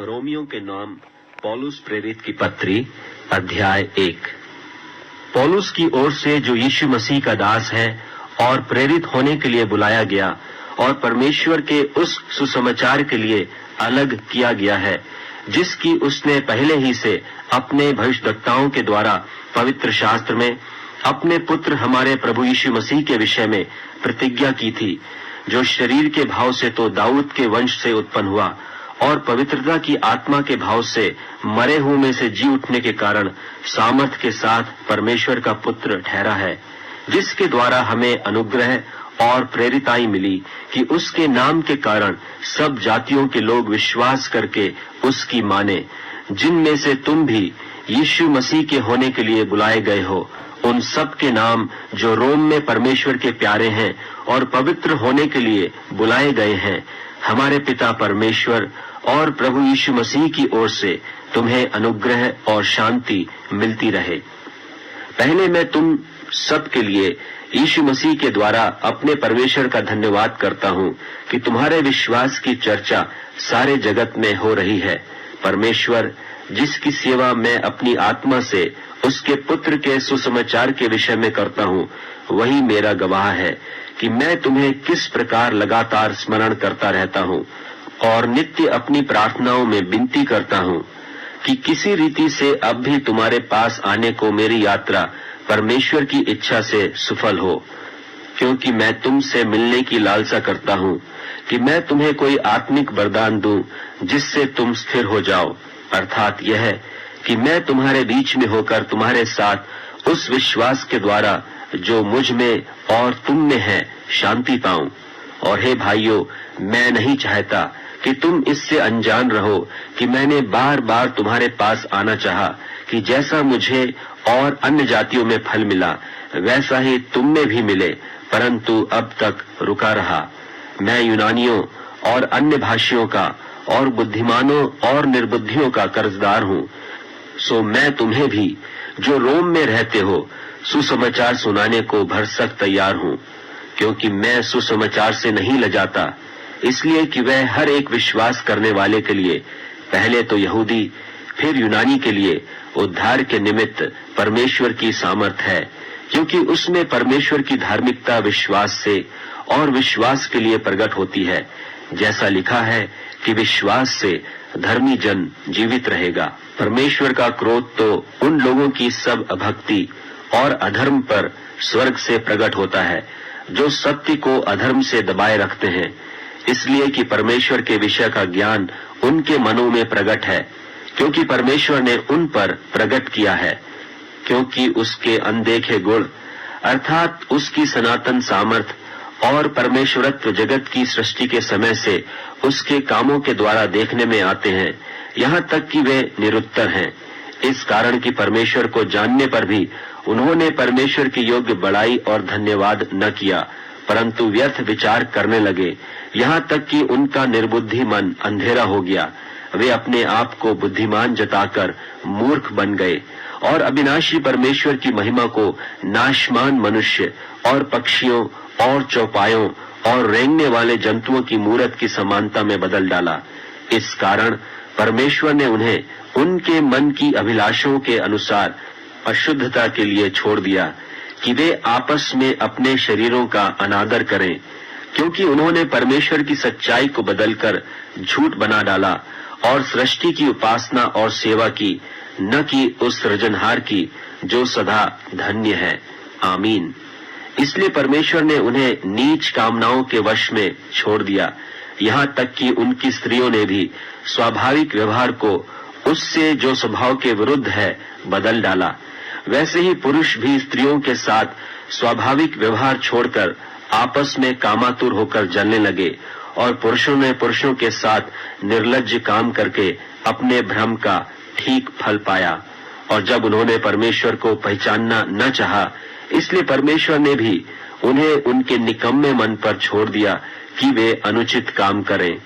Romeo के नाम पौलुस प्रेरित की पत्री अध्याय 1। पौलुस की ओर से जो यीशु मसीह का दास है और प्रेरित होने के लिए बुलाया गया और परमेश्वर के उस सुसमाचार के लिए अलग किया गया है, जिसकी उसने पहले ही से अपने भविष्यद्वक्ताओं के द्वारा पवित्र शास्त्र में अपने पुत्र हमारे प्रभु यीशु मसीह के विषय में प्रतिज्ञा की थी, जो शरीर के भाव से तो दाऊद के वंश से उत्पन्न हुआ और पवित्रता की आत्मा के भाव से मरे हुए में से जी उठने के कारण सामर्थ के साथ परमेश्वर का पुत्र ठहरा है, जिसके द्वारा हमें अनुग्रह और प्रेरिताई मिली कि उसके नाम के कारण सब जातियों के लोग विश्वास करके उसकी माने, जिनमें से तुम भी यीशु मसीह के होने के लिए बुलाए गए हो। उन सब के नाम जो रोम में परमेश्वर के प्यारे हैं और पवित्र होने के लिए बुलाए गए हैं, हमारे पिता परमेश्वर और प्रभु यीशु मसीह की ओर से तुम्हें अनुग्रह और शांति मिलती रहे। पहले मैं तुम सब के लिए यीशु मसीह के द्वारा अपने परमेश्वर का धन्यवाद करता हूँ कि तुम्हारे विश्वास की चर्चा सारे जगत में हो रही है। परमेश्वर, जिसकी सेवा मैं अपनी आत्मा से उसके पुत्र के सुसमाचार के विषय में करता हूँ, वही मेरा गवाह है कि मैं तुम्हें किस प्रकार लगातार स्मरण करता रहता हूँ और नित्य अपनी प्रार्थनाओं में विनती करता हूँ कि किसी रीति से अब भी तुम्हारे पास आने को मेरी यात्रा परमेश्वर की इच्छा से सफल हो, क्योंकि मैं तुमसे मिलने की लालसा करता हूँ कि मैं तुम्हें कोई आत्मिक वरदान दूं जिससे तुम स्थिर हो जाओ, अर्थात यह कि मैं तुम्हारे बीच में होकर तुम्हारे साथ उस विश्वास के द्वारा जो मुझ में और तुम में है शांति पाऊं। और हे भाइयों, मैं नहीं चाहता कि तुम इससे अनजान रहो कि मैंने बार बार तुम्हारे पास आना चाहा कि जैसा मुझे और अन्य जातियों में फल मिला वैसा ही तुम में भी मिले, परंतु अब तक रुका रहा। मैं यूनानियों और अन्य भाषियों का और बुद्धिमानों और निर्बुद्धियों का कर्जदार हूँ। सो मैं तुम्हें भी जो रोम में रहते हो सुसमाचार सुनाने को भरसक तैयार हूँ, क्योंकि मैं सुसमाचार से नहीं लजाता, इसलिए कि वह हर एक विश्वास करने वाले के लिए, पहले तो यहूदी फिर यूनानी के लिए उद्धार के निमित्त परमेश्वर की सामर्थ है, क्योंकि उसमें परमेश्वर की धार्मिकता विश्वास से और विश्वास के लिए प्रकट होती है, जैसा लिखा है कि विश्वास से धर्मी जन जीवित रहेगा। परमेश्वर का क्रोध तो उन लोगों की सब अभक्ति और अधर्म पर स्वर्ग से प्रकट होता है, जो सत्य को अधर्म से दबाए रखते हैं, इसलिए कि परमेश्वर के विषय का ज्ञान उनके मनों में प्रकट है, क्योंकि परमेश्वर ने उन पर प्रकट किया है। क्योंकि उसके अनदेखे गुण अर्थात उसकी सनातन सामर्थ और परमेश्वरत्व जगत की सृष्टि के समय से उसके कामों के द्वारा देखने में आते हैं, यहाँ तक कि वे निरुत्तर हैं। इस कारण कि परमेश्वर को जानने पर भी उन्होंने परमेश्वर के योग्य बड़ाई और धन्यवाद न किया, परंतु व्यर्थ विचार करने लगे, यहाँ तक कि उनका निर्बुद्धि मन अंधेरा हो गया। वे अपने आप को बुद्धिमान जताकर मूर्ख बन गए और अविनाशी परमेश्वर की महिमा को नाशमान मनुष्य और पक्षियों और चौपायों और रेंगने वाले जंतुओं की मूरत की समानता में बदल डाला। इस कारण परमेश्वर ने उन्हें उनके मन की अभिलाषों के अनुसार अशुद्धता के लिए छोड़ दिया कि वे आपस में अपने शरीरों का अनादर करें, क्योंकि उन्होंने परमेश्वर की सच्चाई को बदलकर झूठ बना डाला और सृष्टि की उपासना और सेवा की, न कि उस सृजनहार की जो सदा धन्य है। आमीन। इसलिए परमेश्वर ने उन्हें नीच कामनाओं के वश में छोड़ दिया, यहाँ तक कि उनकी स्त्रियों ने भी स्वाभाविक व्यवहार को उससे जो स्वभाव के विरुद्ध है बदल डाला। वैसे ही पुरुष भी स्त्रियों के साथ स्वाभाविक व्यवहार छोड़कर आपस में कामातुर होकर जलने लगे, और पुरुषों ने पुरुषों के साथ निर्लज्ज काम करके अपने भ्रम का ठीक फल पाया। और जब उन्होंने परमेश्वर को पहचानना न चाहा, इसलिए परमेश्वर ने भी उन्हें उनके निकम्मे मन पर छोड़ दिया कि वे अनुचित काम करें।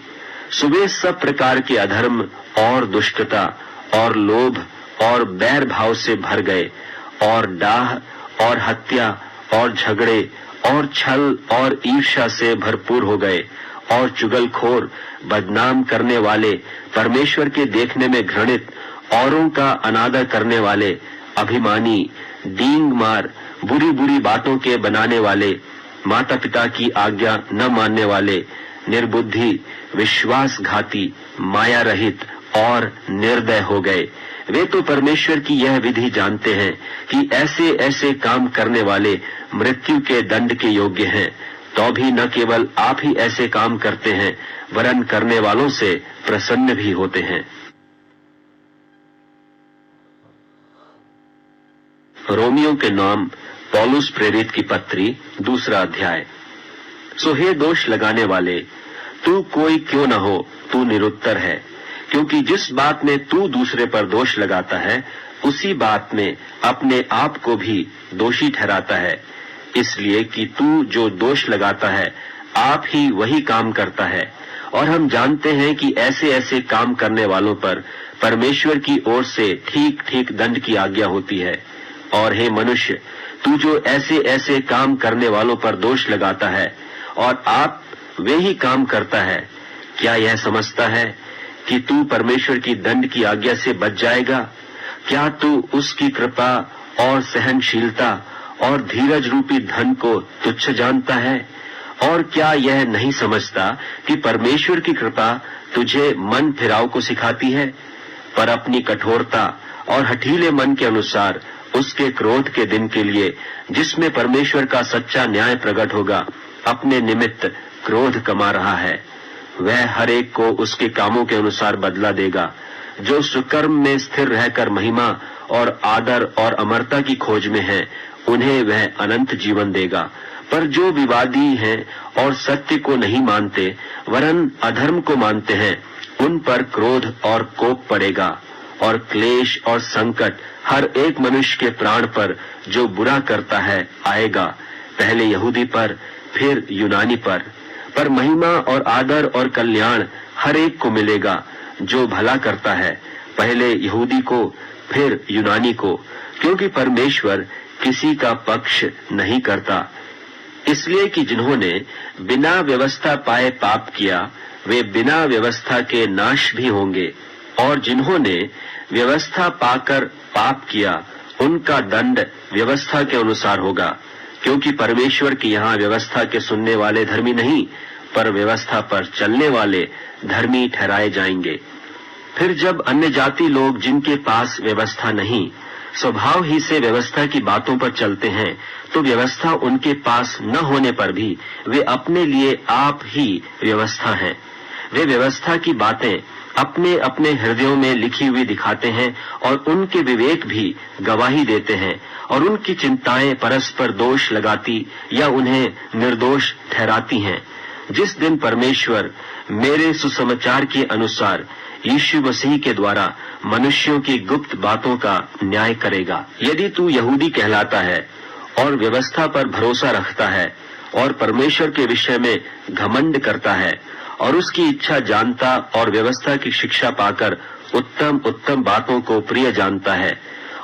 सुबह सब प्रकार के अधर्म और दुष्टता और लोभ और बैर भाव से भर गए, और डाह और हत्या और झगड़े और छल और ईर्ष्या से भरपूर हो गए, और चुगलखोर, बदनाम करने वाले, परमेश्वर के देखने में घृणित, औरों का अनादर करने वाले, अभिमानी, डींग मार, बुरी बुरी बातों के बनाने वाले, माता पिता की आज्ञा न मानने वाले, निर्बुद्धि, विश्वासघाती, माया रहित और निर्दय हो गए। वे तो परमेश्वर की यह विधि जानते हैं कि ऐसे ऐसे काम करने वाले मृत्यु के दंड के योग्य हैं। तो भी न केवल आप ही ऐसे काम करते हैं, वरन करने वालों से प्रसन्न भी होते हैं। रोमियो के नाम पौलुस प्रेरित की पत्री, 2 अध्याय। सो हे दोष लगाने वाले, तू कोई क्यों न हो, तू निरुत्तर है, क्योंकि जिस बात में तू दूसरे पर दोष लगाता है, उसी बात में अपने आप को भी दोषी ठहराता है। इसलिए कि तू जो दोष लगाता है, आप ही वही काम करता है। और हम जानते हैं कि ऐसे ऐसे काम करने वालों पर परमेश्वर की ओर से ठीक ठीक दंड की आज्ञा होती है। और हे मनुष्य, तू जो ऐसे ऐसे काम करने वालों पर दोष लगाता है और आप वे ही काम करता है, क्या यह समझता है कि तू परमेश्वर की दंड की आज्ञा से बच जाएगा? क्या तू उसकी कृपा और सहनशीलता और धीरज रूपी धन को तुच्छ जानता है? और क्या यह नहीं समझता कि परमेश्वर की कृपा तुझे मन फिराव को सिखाती है, पर अपनी कठोरता और हठीले मन के अनुसार उसके क्रोध के दिन के लिए, जिसमें परमेश्वर का सच्चा न्याय प्रकट होगा, अपने निमित्त क्रोध कमा रहा है। वह हर एक को उसके कामों के अनुसार बदला देगा। जो सुकर्म में स्थिर रहकर महिमा और आदर और अमरता की खोज में है, उन्हें वह अनंत जीवन देगा। पर जो विवादी हैं और सत्य को नहीं मानते, वरन अधर्म को मानते हैं, उन पर क्रोध और कोप पड़ेगा और क्लेश और संकट हर एक मनुष्य के प्राण पर जो बुरा करता है आएगा, पहले यहूदी पर, फिर यूनानी पर महिमा और आदर और कल्याण हर एक को मिलेगा जो भला करता है, पहले यहूदी को, फिर यूनानी को, क्योंकि परमेश्वर किसी का पक्ष नहीं करता। इसलिए कि जिन्होंने बिना व्यवस्था पाए पाप किया, वे बिना व्यवस्था के नाश भी होंगे, और जिन्होंने व्यवस्था पाकर पाप किया, उनका दंड व्यवस्था के अनुसार होगा। क्योंकि परमेश्वर की यहाँ व्यवस्था के सुनने वाले धर्मी नहीं, पर व्यवस्था पर चलने वाले धर्मी ठहराए जाएंगे। फिर जब अन्य जाति लोग, जिनके पास व्यवस्था नहीं, स्वभाव ही से व्यवस्था की बातों पर चलते हैं, तो व्यवस्था उनके पास न होने पर भी वे अपने लिए आप ही व्यवस्था हैं। वे व्यवस्था की बातें अपने अपने हृदयों में लिखी हुई दिखाते हैं, और उनके विवेक भी गवाही देते हैं, और उनकी चिंताएं परस्पर दोष लगाती या उन्हें निर्दोष ठहराती हैं। जिस दिन परमेश्वर मेरे सुसमाचार के अनुसार यीशु मसीह के द्वारा मनुष्यों की गुप्त बातों का न्याय करेगा। यदि तू यहूदी कहलाता है और व्यवस्था पर भरोसा रखता है और परमेश्वर के विषय में घमंड करता है और उसकी इच्छा जानता और व्यवस्था की शिक्षा पाकर उत्तम उत्तम बातों को प्रिय जानता है,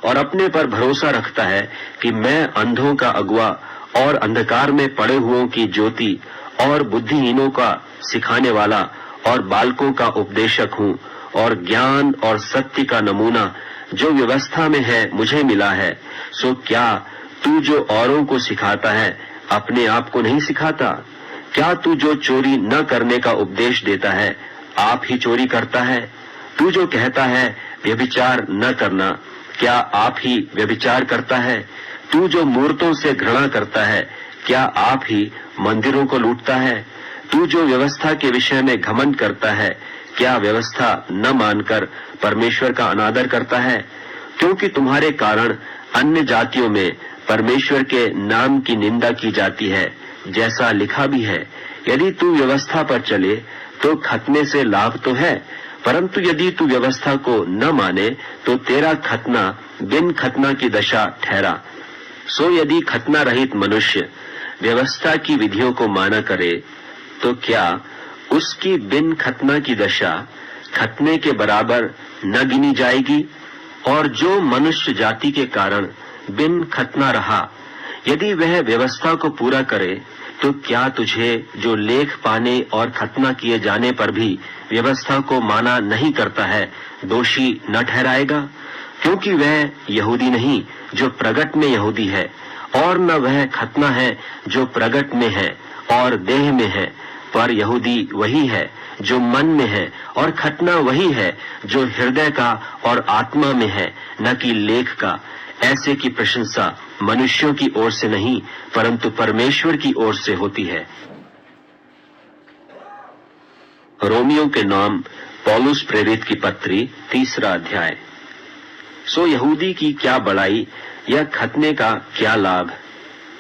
और अपने पर भरोसा रखता है कि मैं अंधों का अगुआ और अंधकार में पड़े हुओं की ज्योति और बुद्धिहीनों का सिखाने वाला और बालकों का उपदेशक हूँ, और ज्ञान और सत्य का नमूना जो व्यवस्था में है मुझे मिला है, सो क्या तू जो औरों को सिखाता है अपने आप को नहीं सिखाता? क्या तू जो चोरी न करने का उपदेश देता है आप ही चोरी करता है? तू जो कहता है व्यभिचार न करना, क्या आप ही व्यभिचार करता है? तू जो मूर्तों से घृणा करता है, क्या आप ही मंदिरों को लूटता है? तू जो व्यवस्था के विषय में घमंड करता है, क्या व्यवस्था न मानकर परमेश्वर का अनादर करता है? क्योंकि तुम्हारे कारण अन्य जातियों में परमेश्वर के नाम की निंदा की जाती है, जैसा लिखा भी है, यदि तू व्यवस्था पर चले तो खतने से लाभ तो है, परंतु यदि तू व्यवस्था को न माने तो तेरा खतना बिन खतना की दशा ठहरा। सो यदि खतना रहित मनुष्य व्यवस्था की विधियों को माना करे, तो क्या उसकी बिन खतना की दशा खतने के बराबर न गिनी जाएगी? और जो मनुष्य जाति के कारण बिन खतना रहा, यदि वह व्यवस्था को पूरा करे, तो क्या तुझे जो लेख पाने और खतना किए जाने पर भी व्यवस्था को माना नहीं करता है दोषी न ठहराएगा? क्योंकि वह यहूदी नहीं जो प्रगट में यहूदी है, और न वह खतना है जो प्रगट में है और देह में है, पर यहूदी वही है जो मन में है, और खतना वही है जो हृदय का और आत्मा में है, न कि लेख का। ऐसे की प्रशंसा मनुष्यों की ओर से नहीं परंतु परमेश्वर की ओर से होती है। रोमियो के नाम पौलुस प्रेरित की पत्री 3 अध्याय। सो यहूदी की क्या बड़ाई या खतने का क्या लाभ?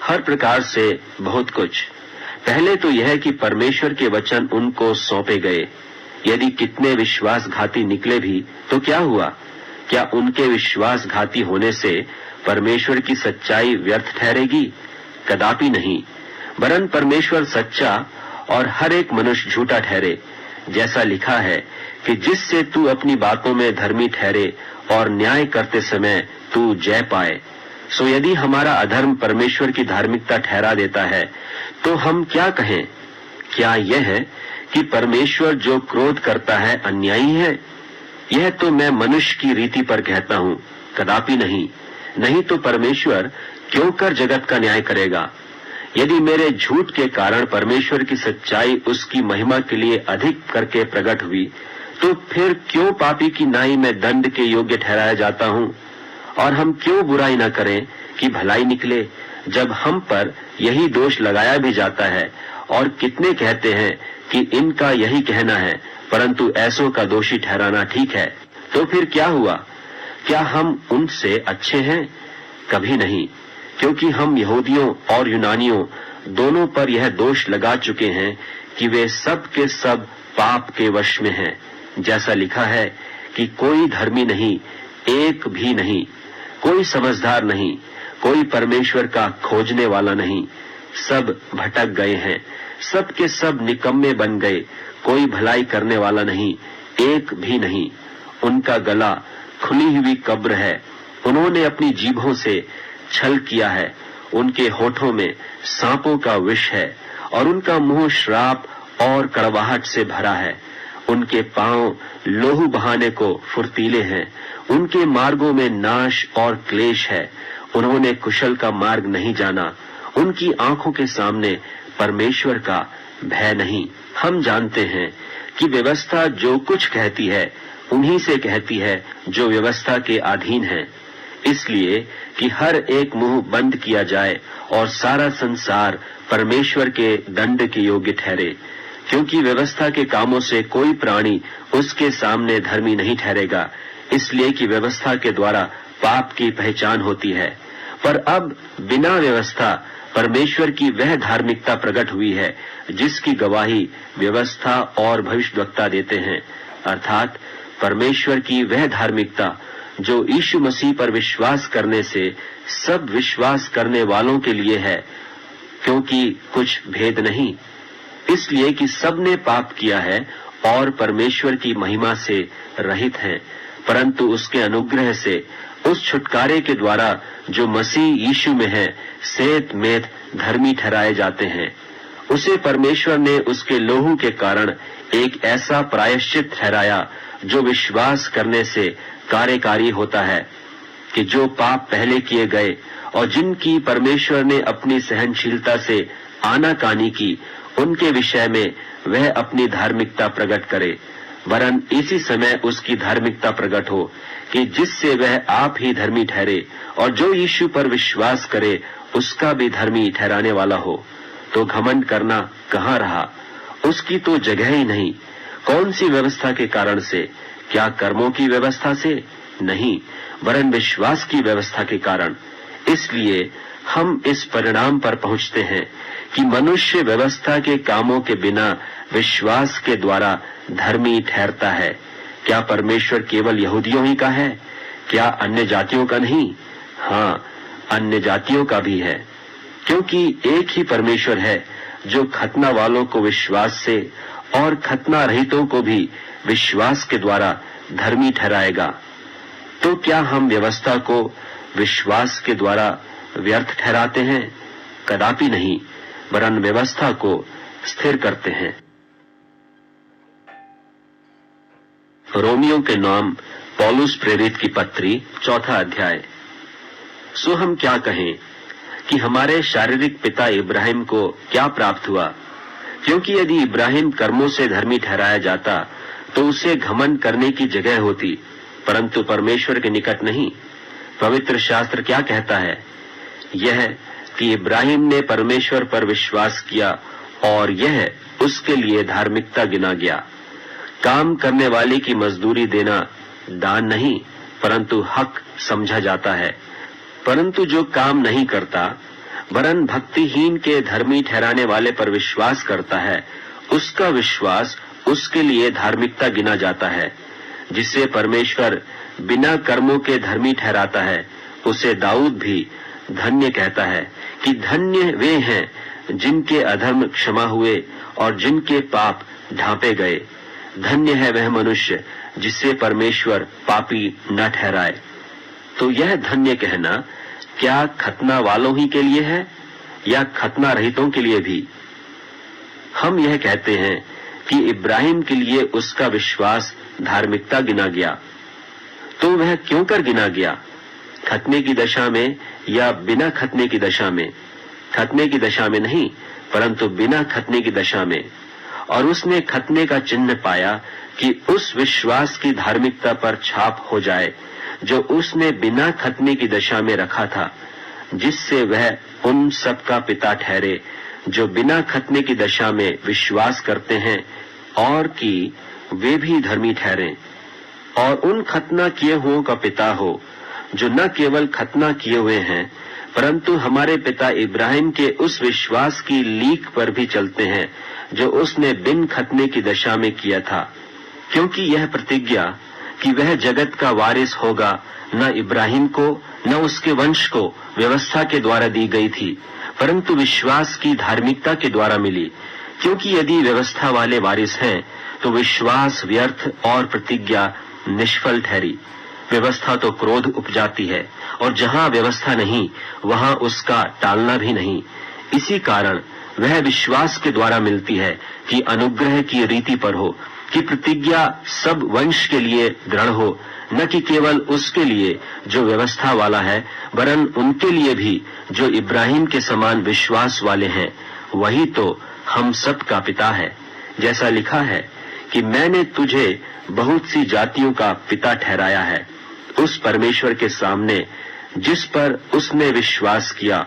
हर प्रकार से बहुत कुछ। पहले तो यह कि परमेश्वर के वचन उनको सौंपे गए। यदि कितने विश्वासघाती निकले भी तो क्या हुआ? क्या उनके विश्वासघाती होने से परमेश्वर की सच्चाई व्यर्थ ठहरेगी? कदापि नहीं, वरन परमेश्वर सच्चा और हर एक मनुष्य झूठा ठहरे। जैसा लिखा है कि जिससे तू अपनी बातों में धर्मी ठहरे और न्याय करते समय तू जय पाए। सो यदि हमारा अधर्म परमेश्वर की धार्मिकता ठहरा देता है तो हम क्या कहें? क्या यह है कि परमेश्वर जो क्रोध करता है अन्यायी है? यह तो मैं मनुष्य की रीति पर कहता हूं, कदापि नहीं। नहीं तो परमेश्वर क्यों कर जगत का न्याय करेगा? यदि मेरे झूठ के कारण परमेश्वर की सच्चाई उसकी महिमा के लिए अधिक करके प्रकट हुई, तो फिर क्यों पापी की नाई में दंड के योग्य ठहराया जाता हूं? और हम क्यों बुराई न करें कि भलाई निकले, जब हम पर यही दोष लगाया भी जाता है। और कितने कहते हैं कि इनका यही कहना है, परंतु ऐसों का दोषी ठहराना ठीक है। तो फिर क्या हुआ? क्या हम उनसे अच्छे हैं? कभी नहीं, क्योंकि हम यहूदियों और यूनानियों दोनों पर यह दोष लगा चुके हैं कि वे सब के सब पाप के वश में हैं। जैसा लिखा है कि कोई धर्मी नहीं, एक भी नहीं, कोई समझदार नहीं, कोई परमेश्वर का खोजने वाला नहीं। सब भटक गए हैं, सब के सब निकम्मे बन गए, कोई भलाई करने वाला नहीं, एक भी नहीं। उनका गला खुली हुई कब्र है, उन्होंने अपनी जीभों से छल किया है। उनके होठों में सांपों का विष है और उनका मुंह श्राप और कड़वाहट से भरा है। उनके पांव लोहू बहाने को फुर्तीले हैं, उनके मार्गों में नाश और क्लेश है। उन्होंने कुशल का मार्ग नहीं जाना, उनकी आंखों के सामने परमेश्वर का भय नहीं। हम जानते हैं कि व्यवस्था जो कुछ कहती है उन्हीं से कहती है जो व्यवस्था के अधीन है, इसलिए कि हर एक मुंह बंद किया जाए और सारा संसार परमेश्वर के दंड के योग्य ठहरे। क्योंकि व्यवस्था के कामों से कोई प्राणी उसके सामने धर्मी नहीं ठहरेगा, इसलिए कि व्यवस्था के द्वारा पाप की पहचान होती है। पर अब बिना व्यवस्था परमेश्वर की वह धार्मिकता प्रकट हुई है जिसकी गवाही व्यवस्था और भविष्यद्वक्ता देते हैं, अर्थात परमेश्वर की वह धार्मिकता जो यीशु मसीह पर विश्वास करने से सब विश्वास करने वालों के लिए है। क्योंकि कुछ भेद नहीं, इसलिए कि सबने पाप किया है और परमेश्वर की महिमा से रहित हैं, परंतु उसके अनुग्रह से उस छुटकारे के द्वारा जो मसीह यीशु में है सेत मेत धर्मी ठहराए जाते हैं। उसे परमेश्वर ने उसके लोहू के कारण एक ऐसा प्रायश्चित ठहराया जो विश्वास करने से कार्यकारी होता है, कि जो पाप पहले किए गए और जिनकी परमेश्वर ने अपनी सहनशीलता से आनाकानी की, उनके विषय में वह अपनी धार्मिकता प्रकट करे। वरन इसी समय उसकी धार्मिकता प्रकट हो कि जिससे वह आप ही धर्मी ठहरे और जो यीशु पर विश्वास करे उसका भी धर्मी ठहराने वाला हो। तो घमंड करना कहाँ रहा? उसकी तो जगह ही नहीं। कौन सी व्यवस्था के कारण से? क्या कर्मों की व्यवस्था से? नहीं, वरन विश्वास की व्यवस्था के कारण। इसलिए हम इस परिणाम पर पहुंचते हैं कि मनुष्य व्यवस्था के कामों के बिना विश्वास के द्वारा धर्मी ठहरता है। क्या परमेश्वर केवल यहूदियों ही का है? क्या अन्य जातियों का नहीं? हाँ, अन्य जातियों का भी है, क्योंकि एक ही परमेश्वर है जो खतना वालों को विश्वास से और खतना रहितों को भी विश्वास के द्वारा धर्मी ठहराएगा। तो क्या हम व्यवस्था को विश्वास के द्वारा व्यर्थ ठहराते हैं? कदापि नहीं, वरन व्यवस्था को स्थिर करते हैं। रोमियो के नाम पौलुस प्रेरित की पत्री 4 अध्याय। सो हम क्या कहें कि हमारे शारीरिक पिता इब्राहिम को क्या प्राप्त हुआ? क्योंकि यदि इब्राहिम कर्मों से धर्मी ठहराया जाता तो उसे घमंड करने की जगह होती, परंतु परमेश्वर के निकट नहीं। पवित्र शास्त्र क्या कहता है? यह कि इब्राहिम ने परमेश्वर पर विश्वास किया और यह उसके लिए धार्मिकता गिना गया। काम करने वाले की मजदूरी देना दान नहीं परंतु हक समझा जाता है। परंतु जो काम नहीं करता वरन भक्तिहीन के धर्मी ठहराने वाले पर विश्वास करता है, उसका विश्वास उसके लिए धार्मिकता गिना जाता है। जिसे परमेश्वर बिना कर्मों के धर्मी ठहराता है, उसे दाऊद भी धन्य कहता है कि धन्य वे हैं जिनके अधर्म क्षमा हुए और जिनके पाप ढांपे गए। धन्य है वह मनुष्य जिसे परमेश्वर पापी न ठहराए। तो यह धन्य कहना क्या खतना वालों ही के लिए है या खतना रहितों के लिए भी? हम यह कहते हैं कि इब्राहिम के लिए उसका विश्वास धार्मिकता गिना गया। तो वह क्यों कर गिना गया? खतने की दशा में या बिना खतने की दशा में? खतने की दशा में नहीं परंतु बिना खतने की दशा में। और उसने खतने का चिन्ह पाया कि उस विश्वास की धार्मिकता पर छाप हो जाए जो उसने बिना खतने की दशा में रखा था, जिससे वह उन सब का पिता ठहरे जो बिना खतने की दशा में विश्वास करते हैं और कि वे भी धर्मी ठहरें। और उन खतना किए हुओं का पिता हो जो न केवल खतना किए हुए हैं परंतु हमारे पिता इब्राहिम के उस विश्वास की लीक पर भी चलते हैं जो उसने बिन खतने की दशा में किया था। क्योंकि यह प्रतिज्ञा कि वह जगत का वारिस होगा न इब्राहिम को न उसके वंश को व्यवस्था के द्वारा दी गई थी परंतु विश्वास की धार्मिकता के द्वारा मिली। क्योंकि यदि व्यवस्था वाले वारिस हैं तो विश्वास व्यर्थ और प्रतिज्ञा निष्फल ठहरी। व्यवस्था तो क्रोध उपजाती है और जहां व्यवस्था नहीं वहां उसका टालना भी नहीं। इसी कारण वह विश्वास के द्वारा मिलती है कि अनुग्रह की रीति पर हो, कि प्रतिज्ञा सब वंश के लिए दृढ़ हो, न कि केवल उसके लिए जो व्यवस्था वाला है वरन उनके लिए भी जो इब्राहिम के समान विश्वास वाले हैं। वही तो हम सब का पिता है। जैसा लिखा है कि मैंने तुझे बहुत सी जातियों का पिता ठहराया है। उस परमेश्वर के सामने जिस पर उसने विश्वास किया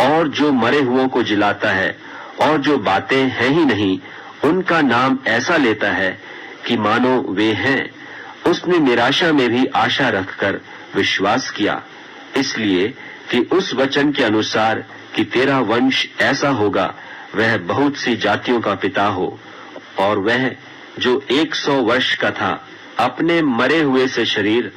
और जो मरे हुओं को जिलाता है और जो बातें हैं ही नहीं उनका नाम ऐसा लेता है कि मानो वे हैं। उसने निराशा में भी आशा रखकर विश्वास किया, इसलिए कि उस वचन के अनुसार कि तेरा वंश ऐसा होगा, वह बहुत सी जातियों का पिता हो। और वह जो 100 वर्ष का था अपने मरे हुए से शरीर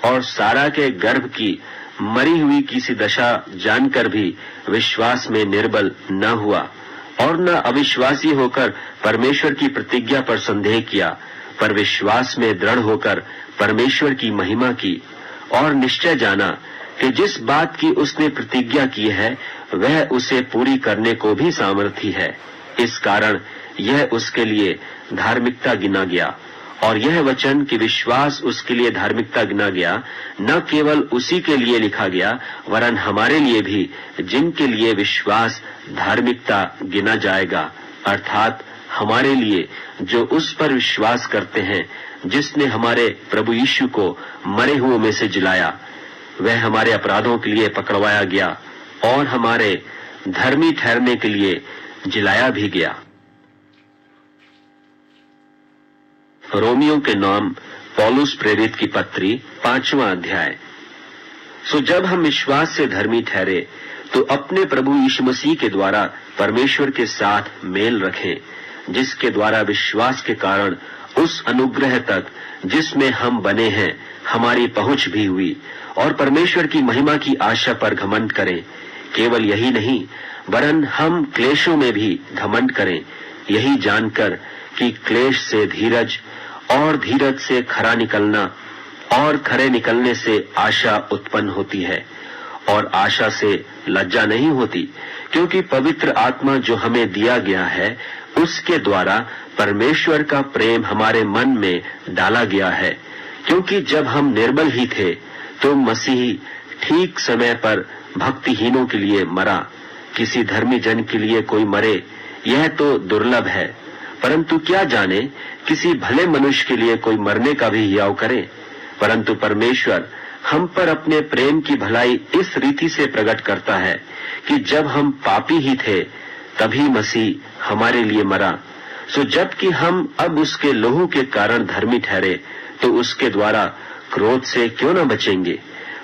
और सारा के गर्भ की मरी हुई किसी दशा जानकर भी विश्वास में निर्बल न हुआ और न अविश्वासी होकर परमेश्वर की प्रतिज्ञा पर संदेह किया, पर विश्वास में दृढ़ होकर परमेश्वर की महिमा की और निश्चय जाना कि जिस बात की उसने प्रतिज्ञा की है वह उसे पूरी करने को भी सामर्थी है। इस कारण यह उसके लिए धार्मिकता गिना गया। और यह वचन कि विश्वास उसके लिए धार्मिकता गिना गया न केवल उसी के लिए लिखा गया वरन हमारे लिए भी, जिनके लिए विश्वास धार्मिकता गिना जाएगा, अर्थात हमारे लिए जो उस पर विश्वास करते हैं जिसने हमारे प्रभु यीशु को मरे हुओं में से जिलाया। वह हमारे अपराधों के लिए पकड़वाया गया और हमारे धर्मी ठहरने के लिए जिलाया भी गया। रोमियो के नाम पौलुस प्रेरित की पत्री 5वां अध्याय। सो जब हम विश्वास से धर्मी ठहरे तो अपने प्रभु यीशु मसीह के द्वारा परमेश्वर के साथ मेल रखें, जिसके द्वारा विश्वास के कारण उस अनुग्रह तक जिसमें हम बने हैं हमारी पहुंच भी हुई और परमेश्वर की महिमा की आशा पर घमंड करें। केवल यही नहीं वरन हम क्लेशों में भी घमंड करें, यही जानकर कि क्लेश से धीरज और धीरज से खरा निकलना और खरे निकलने से आशा उत्पन्न होती है। और आशा से लज्जा नहीं होती, क्योंकि पवित्र आत्मा जो हमें दिया गया है उसके द्वारा परमेश्वर का प्रेम हमारे मन में डाला गया है। क्योंकि जब हम निर्बल ही थे तो मसीह ठीक समय पर भक्तिहीनों के लिए मरा। किसी धर्मी जन के लिए कोई मरे यह तो दुर्लभ है, परंतु क्या जाने किसी भले मनुष्य के लिए कोई मरने का भी हियाव करे। परंतु परमेश्वर हम पर अपने प्रेम की भलाई इस रीति से प्रकट करता है कि जब हम पापी ही थे तभी मसीह हमारे लिए मरा। सो जबकि हम अब उसके लहू के कारण धर्मी ठहरे तो उसके द्वारा क्रोध से क्यों न बचेंगे।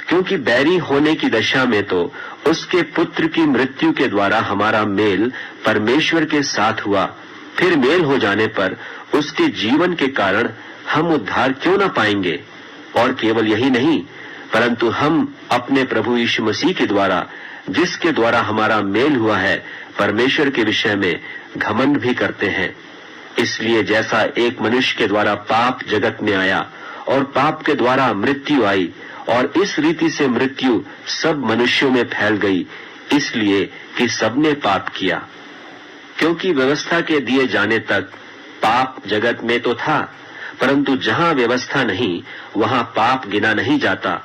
क्योंकि बैरी होने की दशा में तो उसके पुत्र की मृत्यु के द्वारा हमारा मेल परमेश्वर के साथ हुआ, फिर मेल हो जाने पर उसके जीवन के कारण हम उद्धार क्यों न पाएंगे। और केवल यही नहीं, परंतु हम अपने प्रभु यीशु मसीह के द्वारा, जिसके द्वारा हमारा मेल हुआ है, परमेश्वर के विषय में घमंड भी करते हैं। इसलिए जैसा एक मनुष्य के द्वारा पाप जगत में आया और पाप के द्वारा मृत्यु आई, और इस रीति से मृत्यु सब मनुष्यों में फैल गई, इसलिए कि सबने पाप किया। क्योंकि व्यवस्था के दिए जाने तक पाप जगत में तो था, परंतु जहां व्यवस्था नहीं वहां पाप गिना नहीं जाता।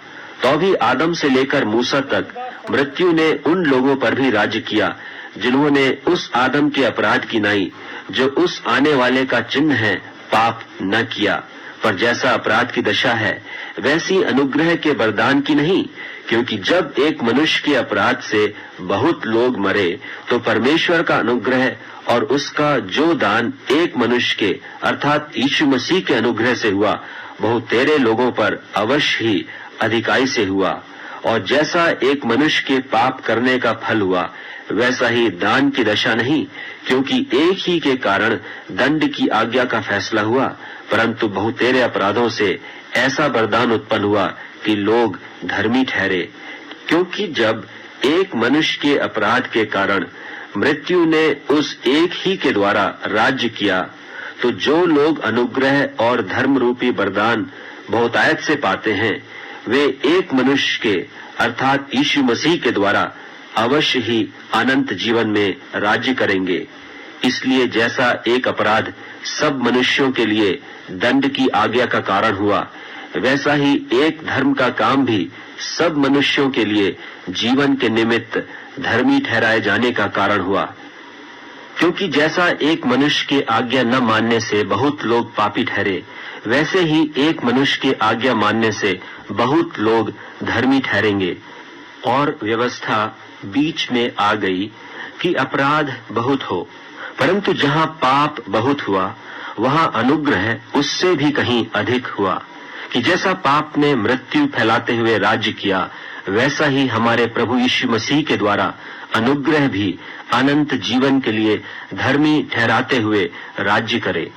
तो भी आदम से लेकर मूसा तक मृत्यु ने उन लोगों पर भी राज्य किया जिन्होंने उस आदम के अपराध की नाई, जो उस आने वाले का चिन्ह है, पाप न किया। पर जैसा अपराध की दशा है वैसी अनुग्रह के वरदान की नहीं। क्योंकि जब एक मनुष्य के अपराध से बहुत लोग मरे तो परमेश्वर का अनुग्रह और उसका जो दान एक मनुष्य के अर्थात यीशु मसीह के अनुग्रह से हुआ, बहुतेरे लोगों पर अवश्य ही अधिकाई से हुआ। और जैसा एक मनुष्य के पाप करने का फल हुआ वैसा ही दान की दशा नहीं। क्योंकि एक ही के कारण दंड की आज्ञा का फैसला हुआ, परंतु बहुतेरे अपराधों से ऐसा वरदान उत्पन्न हुआ कि लोग धर्मी ठहरे। क्योंकि जब एक मनुष्य के अपराध के कारण मृत्यु ने उस एक ही के द्वारा राज्य किया, तो जो लोग अनुग्रह और धर्म रूपी वरदान बहुतायत से पाते हैं वे एक मनुष्य के अर्थात यीशु मसीह के द्वारा अवश्य ही अनंत जीवन में राज्य करेंगे। इसलिए जैसा एक अपराध सब मनुष्यों के लिए दंड की आज्ञा का कारण हुआ, वैसा ही एक धर्म का काम भी सब मनुष्यों के लिए जीवन के निमित्त धर्मी ठहराए जाने का कारण हुआ। क्योंकि जैसा एक मनुष्य के आज्ञा न मानने से बहुत लोग पापी ठहरे, वैसे ही एक मनुष्य के आज्ञा मानने से बहुत लोग धर्मी ठहरेंगे। और व्यवस्था बीच में आ गई कि अपराध बहुत हो, परंतु जहां पाप बहुत हुआ वहां अनुग्रह उससे भी कहीं अधिक हुआ। कि जैसा पाप ने मृत्यु फैलाते हुए राज्य किया, वैसा ही हमारे प्रभु यीशु मसीह के द्वारा अनुग्रह भी अनंत जीवन के लिए धर्मी ठहराते हुए राज्य करे।